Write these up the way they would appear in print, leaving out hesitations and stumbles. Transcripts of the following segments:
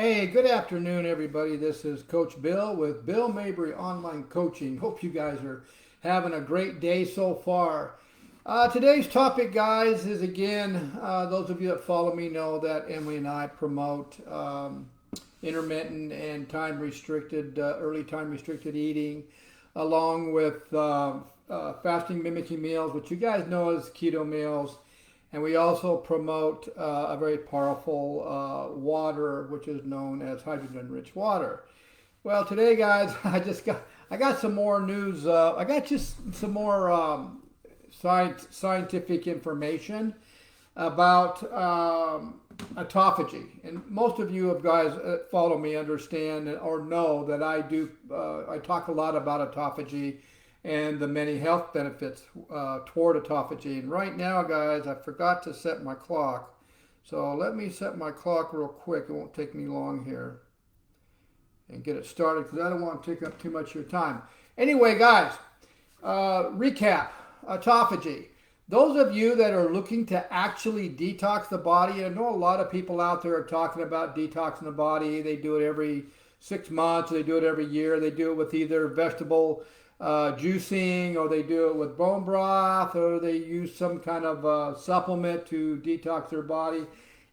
Hey, good afternoon, everybody. This is Coach Bill with Bill Mabry Online Coaching. Hope you guys are having a great day so far. Today's topic, guys, is again, those of you that follow me know that Emily and I promote intermittent and early time restricted eating, along with fasting mimicking meals, which you guys know as keto meals. And we also promote a very powerful water, which is known as hydrogen-rich water. Well, today, guys, I got some more news. I got just some more scientific information about autophagy. And most of you guys that follow me understand or know that I do. I talk a lot about autophagy and the many health benefits toward autophagy. And right now, guys, I forgot to set my clock. So let me set my clock real quick. It won't take me long here. And get it started because I don't want to take up too much of your time. Anyway, guys, recap, autophagy. Those of you that are looking to actually detox the body, I know a lot of people out there are talking about detoxing the body. They do it every 6 months. They do it every year. They do it with either vegetable juicing, or they do it with bone broth, or they use some kind of supplement to detox their body.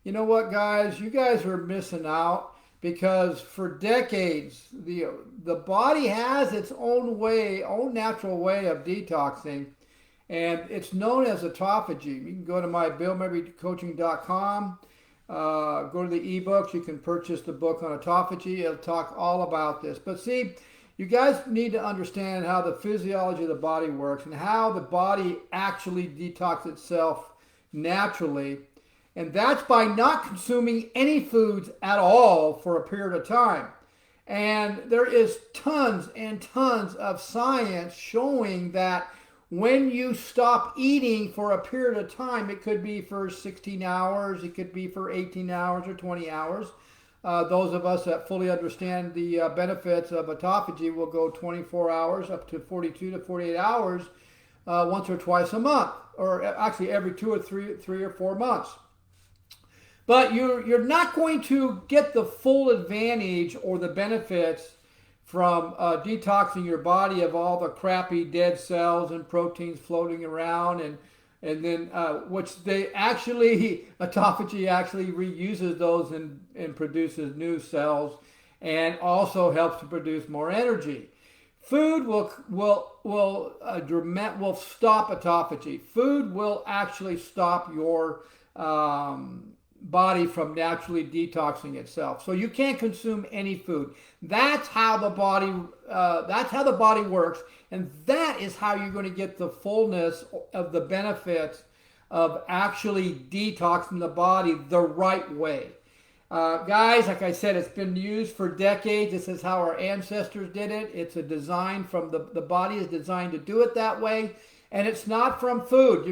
You know what, guys? You guys are missing out because for decades, the body has its own way, own natural way of detoxing, and it's known as autophagy. You can go to my BillMabryCoaching.com, go to the ebooks. You can purchase the book on autophagy. It'll talk all about this. But see, you guys need to understand how the physiology of the body works and how the body actually detoxes itself naturally. And that's by not consuming any foods at all for a period of time. And there is tons and tons of science showing that when you stop eating for a period of time, it could be for 16 hours, it could be for 18 hours or 20 hours. Those of us that fully understand the benefits of autophagy will go 24 hours up to 42 to 48 hours once or twice a month, or actually every 3 or 4 months. But you're not going to get the full advantage or the benefits from detoxing your body of all the crappy dead cells and proteins floating around, and then which they actually, autophagy actually reuses those and produces new cells, and also helps to produce more energy. Food will stop autophagy. Food will actually stop your body from naturally detoxing itself. So you can't consume any food. That's how the body works, and that is how you're going to get the fullness of the benefits of actually detoxing the body the right way. Guys, like I said, it's been used for decades. This is how our ancestors did it. It's a design from the body is designed to do it that way. And it's not from food.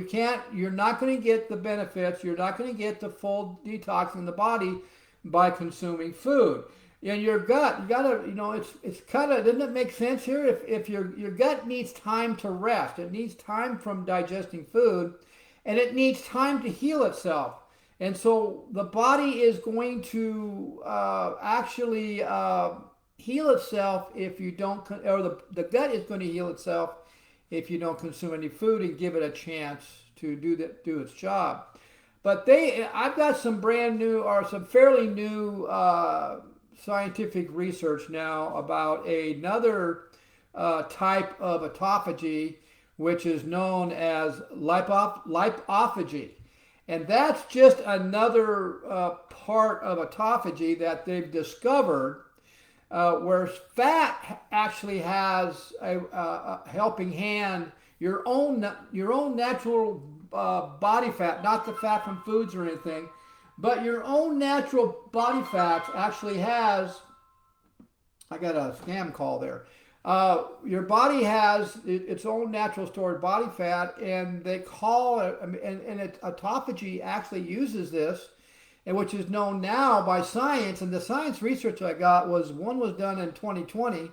You're not going to get the benefits. You're not going to get the full detox in the body by consuming food. And your gut, you gotta, it's kind of, doesn't it make sense here? If your gut needs time to rest, it needs time from digesting food, and it needs time to heal itself. And so the body is going to actually heal itself if you don't, or the gut is going to heal itself if you don't consume any food and give it a chance to do its job. But I've got some brand new, or some fairly new scientific research now about another type of autophagy, which is known as lipophagy. And that's just another part of autophagy that they've discovered, where fat actually has a helping hand. Your own natural body fat, not the fat from foods or anything, but your own natural body fat actually has. I got a scam call there. Your body has its own natural stored body fat, and they call it, and autophagy actually uses this, and which is known now by science. And the science research I got one was done in 2020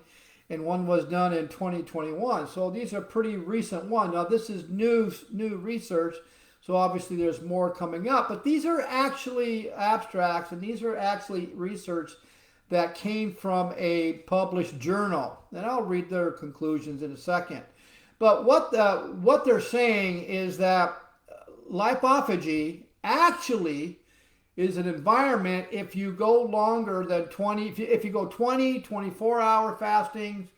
and one was done in 2021. So these are pretty recent ones. Now this is new research. So obviously there's more coming up, but these are actually abstracts, and these are actually research that came from a published journal. And I'll read their conclusions in a second. But what they're saying is that lipophagy actually is an environment, if you go longer than 20, if you go 20, 24-hour fastings,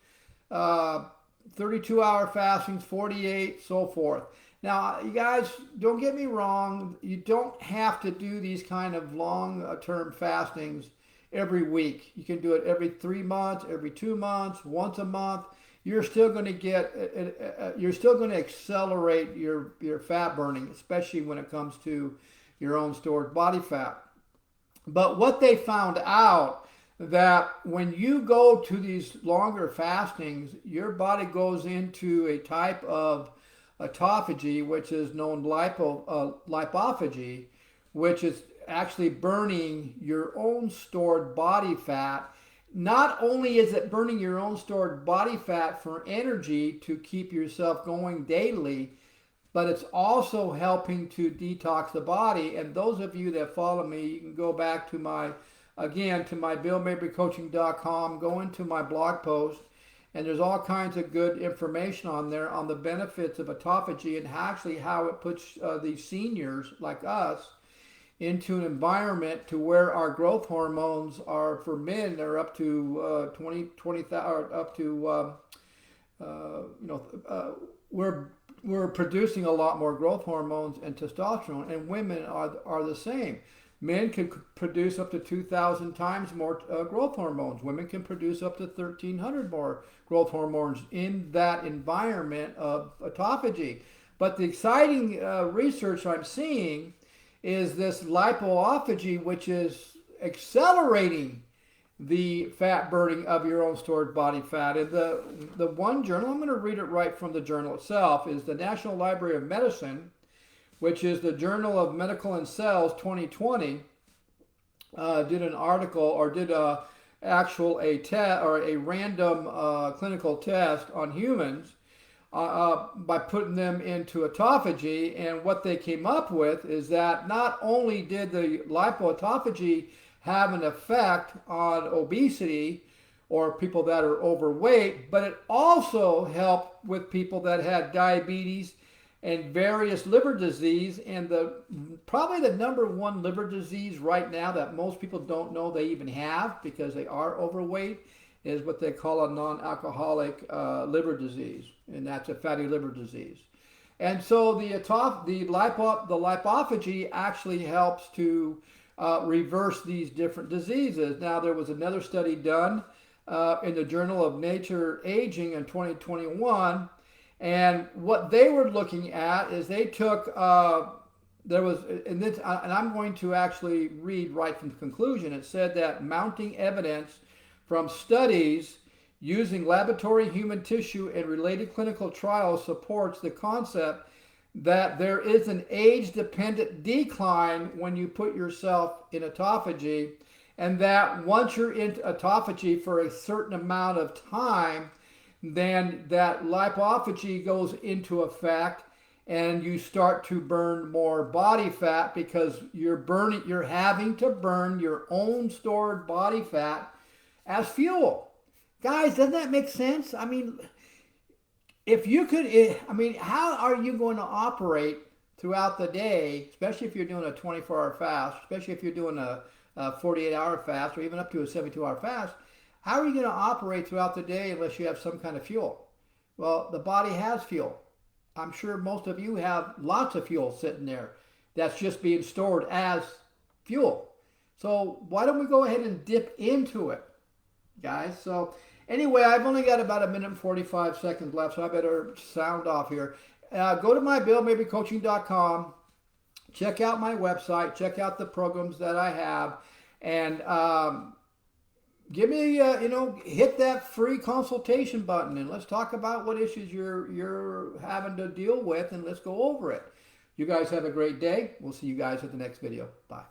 32-hour fastings, 48, so forth. Now, you guys, don't get me wrong, you don't have to do these kind of long-term fastings every week. You can do it every 3 months, every 2 months, once a month. You're still going to you're still going to accelerate your fat burning, especially when it comes to your own stored body fat. But what they found out, that when you go to these longer fastings, your body goes into a type of autophagy, which is known lipophagy, which is actually burning your own stored body fat. Not only is it burning your own stored body fat for energy to keep yourself going daily, but it's also helping to detox the body. And those of you that follow me, you can go back to my BillMabryCoaching.com, go into my blog post, and there's all kinds of good information on there on the benefits of autophagy and actually how it puts these seniors like us into an environment to where our growth hormones are, for men, they're up to 20,000, up to we're producing a lot more growth hormones and testosterone, and women are the same. Men can produce up to 2,000 times more growth hormones. Women can produce up to 1,300 more growth hormones in that environment of autophagy. But the exciting research I'm seeing is this lipophagy, which is accelerating the fat burning of your own stored body fat. And the one journal, I'm going to read it right from the journal itself, is the National Library of Medicine, which is the Journal of Medical and Cells 2020, did an article, or did a random clinical test on humans by putting them into autophagy. And what they came up with is that not only did the lipoautophagy have an effect on obesity or people that are overweight, but it also helped with people that had diabetes and various liver disease. And probably the number one liver disease right now that most people don't know they even have because they are overweight is what they call a non-alcoholic liver disease, and that's a fatty liver disease. And so the lipophagy actually helps to reverse these different diseases. Now, there was another study done in the Journal of Nature Aging in 2021, and what they were looking at is they took and I'm going to actually read right from the conclusion. It said that mounting evidence from studies using laboratory human tissue and related clinical trials supports the concept that there is an age-dependent decline when you put yourself in autophagy, and that once you're in autophagy for a certain amount of time, then that lipophagy goes into effect and you start to burn more body fat because you're having to burn your own stored body fat as fuel. Guys, doesn't that make sense? I mean, if you could, how are you going to operate throughout the day, especially if you're doing a 24-hour fast, especially if you're doing a 48-hour fast, or even up to a 72-hour fast? How are you going to operate throughout the day unless you have some kind of fuel? Well, the body has fuel. I'm sure most of you have lots of fuel sitting there that's just being stored as fuel. So why don't we go ahead and dip into it, guys? So anyway, I've only got about 1 minute and 45 seconds left, so I better sound off here. Go to my BillMabryCoaching.com. Check out my website. Check out the programs that I have. And give me, hit that free consultation button, and let's talk about what issues you're having to deal with, and let's go over it. You guys have a great day. We'll see you guys at the next video. Bye.